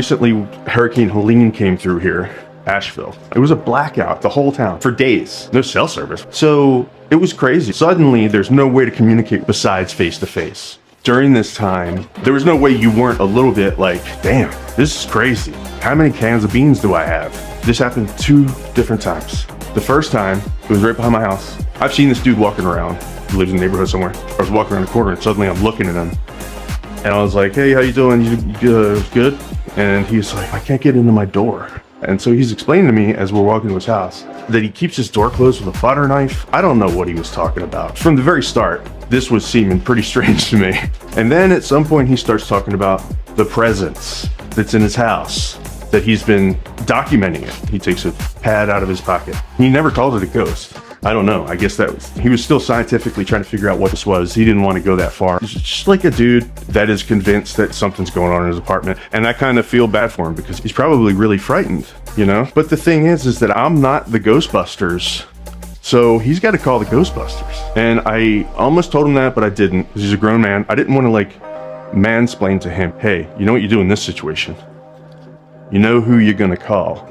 Recently, Hurricane Helene came through here, Asheville. It was a blackout, the whole town, for days. No cell service. So it was crazy. Suddenly, there's no way to communicate besides face to face. During this time, there was no way you weren't a little bit like, damn, this is crazy. How many cans of beans do I have? This happened 2 different times. The first time, it was right behind my house. I've seen this dude walking around. He lives in the neighborhood somewhere. I was walking around the corner and suddenly I'm looking at him. And I was like, hey, how you doing? You good? And he's like, I can't get into my door. And so he's explaining to me as we're walking to his house that he keeps his door closed with a butter knife. I don't know what he was talking about. From the very start, this was seeming pretty strange to me. And then at some point he starts talking about the presence that's in his house, that he's been documenting it. He takes a pad out of his pocket. He never called it a ghost. I don't know. I guess he was still scientifically trying to figure out what this was. He didn't want to go that far. He's just like a dude that is convinced that something's going on in his apartment. And I kind of feel bad for him because he's probably really frightened, you know? But the thing is that I'm not the Ghostbusters. So he's got to call the Ghostbusters. And I almost told him that, but I didn't, because he's a grown man. I didn't want to like mansplain to him, hey, you know what you do in this situation? You know who you're going to call.